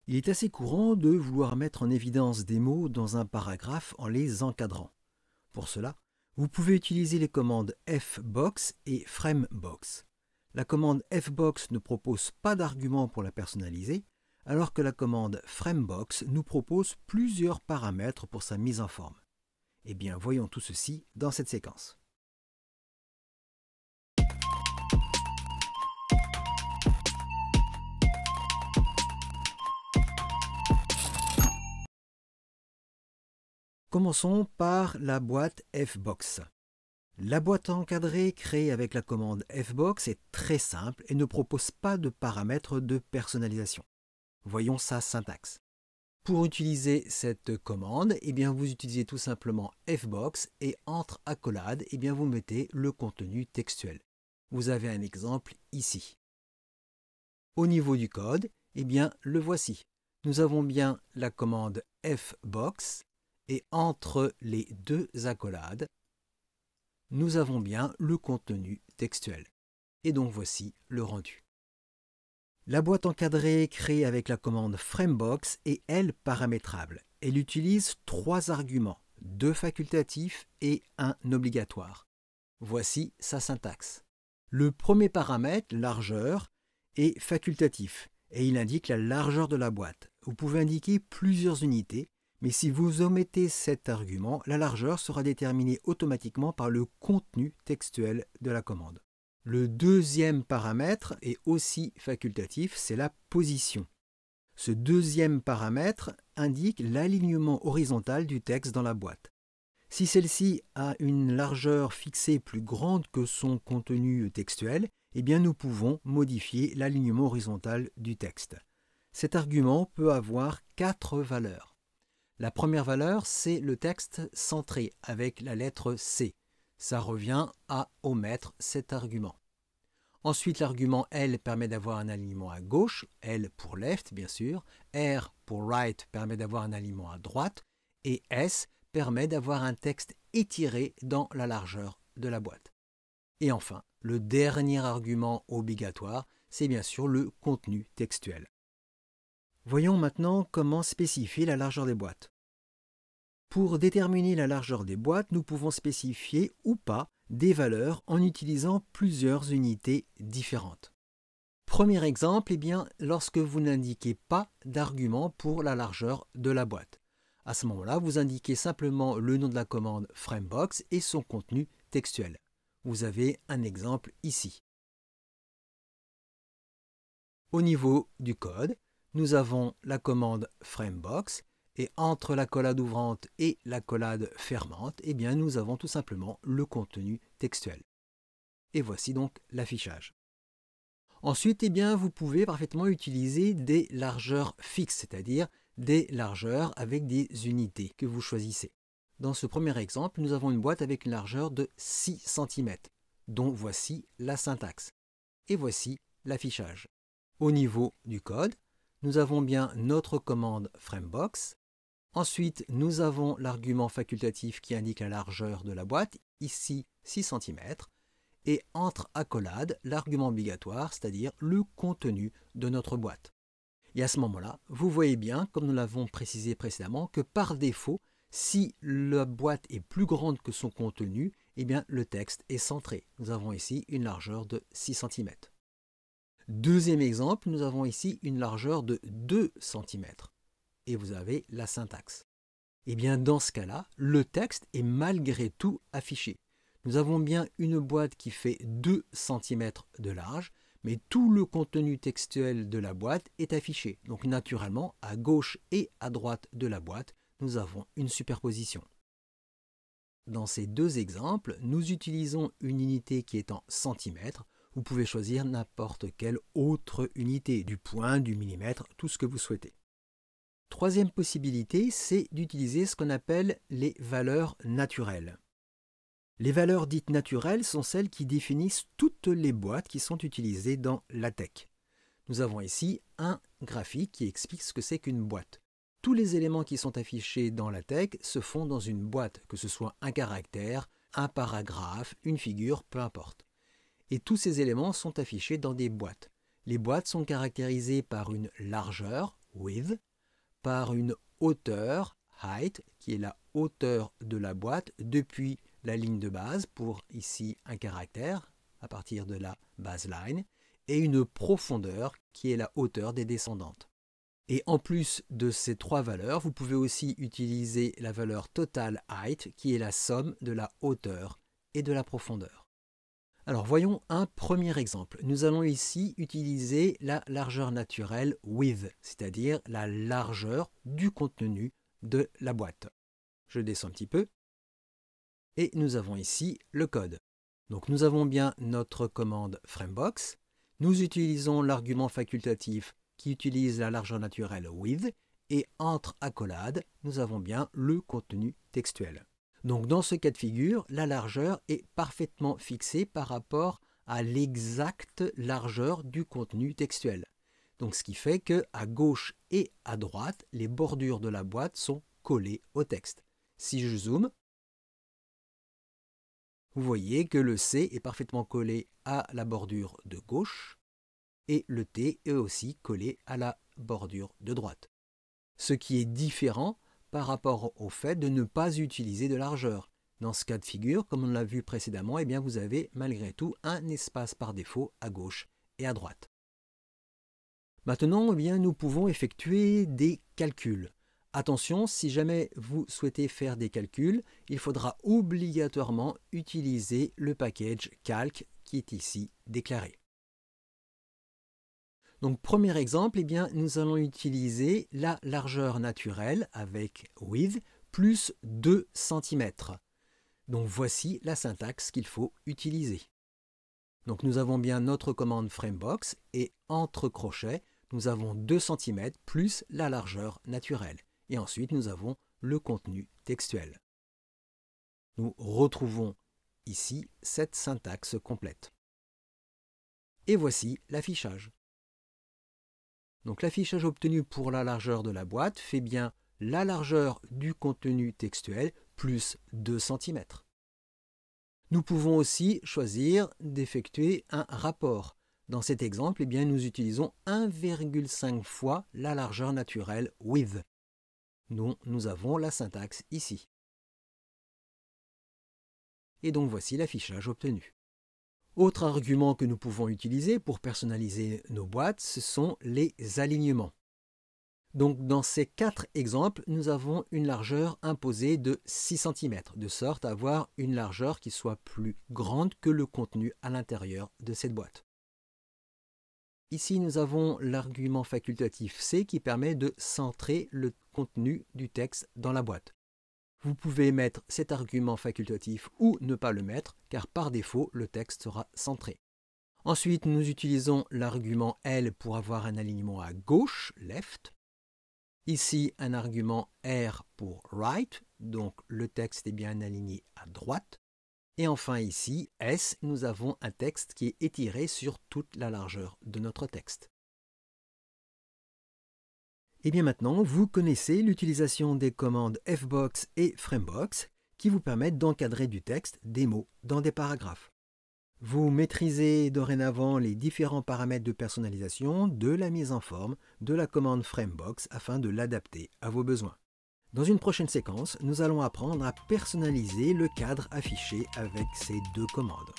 Il est assez courant de vouloir mettre en évidence des mots dans un paragraphe en les encadrant. Pour cela, vous pouvez utiliser les commandes fbox et framebox. La commande fbox ne propose pas d'argument pour la personnaliser, alors que la commande framebox nous propose plusieurs paramètres pour sa mise en forme. Eh bien, voyons tout ceci dans cette séquence. Commençons par la boîte fbox. La boîte encadrée créée avec la commande fbox est très simple et ne propose pas de paramètres de personnalisation. Voyons sa syntaxe. Pour utiliser cette commande, vous utilisez tout simplement fbox et entre accolades, vous mettez le contenu textuel. Vous avez un exemple ici. Au niveau du code, le voici. Nous avons bien la commande fbox et entre les deux accolades, nous avons bien le contenu textuel. Et donc voici le rendu. La boîte encadrée créée avec la commande framebox est, elle, paramétrable. Elle utilise 3 arguments, 2 facultatifs et 1 obligatoire. Voici sa syntaxe. Le premier paramètre, largeur, est facultatif et il indique la largeur de la boîte. Vous pouvez indiquer plusieurs unités, mais si vous omettez cet argument, la largeur sera déterminée automatiquement par le contenu textuel de la commande. Le deuxième paramètre est aussi facultatif, c'est la position. Ce deuxième paramètre indique l'alignement horizontal du texte dans la boîte. Si celle-ci a une largeur fixée plus grande que son contenu textuel, nous pouvons modifier l'alignement horizontal du texte. Cet argument peut avoir 4 valeurs. La première valeur, c'est le texte centré avec la lettre C. Ça revient à omettre cet argument. Ensuite, l'argument L permet d'avoir un alignement à gauche, L pour left bien sûr, R pour right permet d'avoir un alignement à droite, et S permet d'avoir un texte étiré dans la largeur de la boîte. Et enfin, le dernier argument obligatoire, c'est bien sûr le contenu textuel. Voyons maintenant comment spécifier la largeur des boîtes. Pour déterminer la largeur des boîtes, nous pouvons spécifier ou pas des valeurs en utilisant plusieurs unités différentes. Premier exemple, lorsque vous n'indiquez pas d'argument pour la largeur de la boîte. À ce moment-là, vous indiquez simplement le nom de la commande framebox et son contenu textuel. Vous avez un exemple ici. Au niveau du code, nous avons la commande framebox et entre l'accolade ouvrante et l'accolade fermante, nous avons tout simplement le contenu textuel. Et voici donc l'affichage. Ensuite, vous pouvez parfaitement utiliser des largeurs fixes, c'est-à-dire des largeurs avec des unités que vous choisissez. Dans ce premier exemple, nous avons une boîte avec une largeur de 6 cm, dont voici la syntaxe. Et voici l'affichage. Au niveau du code, nous avons bien notre commande framebox. Ensuite, nous avons l'argument facultatif qui indique la largeur de la boîte, ici 6 cm. Et entre accolades, l'argument obligatoire, c'est-à-dire le contenu de notre boîte. Et à ce moment-là, vous voyez bien, comme nous l'avons précisé précédemment, que par défaut, si la boîte est plus grande que son contenu, le texte est centré. Nous avons ici une largeur de 6 cm. Deuxième exemple, nous avons ici une largeur de 2 cm. Et vous avez la syntaxe. Dans ce cas-là, le texte est malgré tout affiché. Nous avons bien une boîte qui fait 2 cm de large, mais tout le contenu textuel de la boîte est affiché. Donc naturellement, à gauche et à droite de la boîte, nous avons une superposition. Dans ces deux exemples, nous utilisons une unité qui est en centimètres. Vous pouvez choisir n'importe quelle autre unité, du point, du millimètre, tout ce que vous souhaitez. Troisième possibilité, c'est d'utiliser ce qu'on appelle les valeurs naturelles. Les valeurs dites naturelles sont celles qui définissent toutes les boîtes qui sont utilisées dans LaTeX. Nous avons ici un graphique qui explique ce que c'est qu'une boîte. Tous les éléments qui sont affichés dans LaTeX se font dans une boîte, que ce soit un caractère, un paragraphe, une figure, peu importe. Et tous ces éléments sont affichés dans des boîtes. Les boîtes sont caractérisées par une largeur, width par une hauteur height qui est la hauteur de la boîte depuis la ligne de base pour ici un caractère à partir de la baseline et une profondeur qui est la hauteur des descendantes. Et en plus de ces trois valeurs, vous pouvez aussi utiliser la valeur total height qui est la somme de la hauteur et de la profondeur. Alors voyons un premier exemple. Nous allons ici utiliser la largeur naturelle width, c'est-à-dire la largeur du contenu de la boîte. Je descends un petit peu et nous avons ici le code. Donc nous avons bien notre commande Framebox. Nous utilisons l'argument facultatif qui utilise la largeur naturelle width et entre accolades, nous avons bien le contenu textuel. Donc dans ce cas de figure, la largeur est parfaitement fixée par rapport à l'exacte largeur du contenu textuel. Donc ce qui fait qu'à gauche et à droite, les bordures de la boîte sont collées au texte. Si je zoome, vous voyez que le C est parfaitement collé à la bordure de gauche et le T est aussi collé à la bordure de droite. Ce qui est différent par rapport au fait de ne pas utiliser de largeur. Dans ce cas de figure, comme on l'a vu précédemment, eh bien vous avez malgré tout un espace par défaut à gauche et à droite. Maintenant, eh bien, nous pouvons effectuer des calculs. Attention, si jamais vous souhaitez faire des calculs, il faudra obligatoirement utiliser le package calc qui est ici déclaré. Donc, premier exemple, eh bien, nous allons utiliser la largeur naturelle avec width plus 2 cm. Donc, voici la syntaxe qu'il faut utiliser. Donc, nous avons bien notre commande Framebox et entre crochets, nous avons 2 cm plus la largeur naturelle. Et ensuite, nous avons le contenu textuel. Nous retrouvons ici cette syntaxe complète. Et voici l'affichage. Donc l'affichage obtenu pour la largeur de la boîte fait bien la largeur du contenu textuel plus 2 cm. Nous pouvons aussi choisir d'effectuer un rapport. Dans cet exemple, eh bien, nous utilisons 1,5 fois la largeur naturelle width. Nous avons la syntaxe ici. Et donc voici l'affichage obtenu. Autre argument que nous pouvons utiliser pour personnaliser nos boîtes, ce sont les alignements. Donc dans ces 4 exemples, nous avons une largeur imposée de 6 cm, de sorte à avoir une largeur qui soit plus grande que le contenu à l'intérieur de cette boîte. Ici, nous avons l'argument facultatif C qui permet de centrer le contenu du texte dans la boîte. Vous pouvez mettre cet argument facultatif ou ne pas le mettre, car par défaut, le texte sera centré. Ensuite, nous utilisons l'argument L pour avoir un alignement à gauche, left. Ici, un argument R pour right, donc le texte est bien aligné à droite. Et enfin ici, S, nous avons un texte qui est étiré sur toute la largeur de notre texte. Et bien maintenant, vous connaissez l'utilisation des commandes fbox et framebox qui vous permettent d'encadrer du texte, des mots, dans des paragraphes. Vous maîtrisez dorénavant les différents paramètres de personnalisation, de la mise en forme, de la commande framebox afin de l'adapter à vos besoins. Dans une prochaine séquence, nous allons apprendre à personnaliser le cadre affiché avec ces 2 commandes.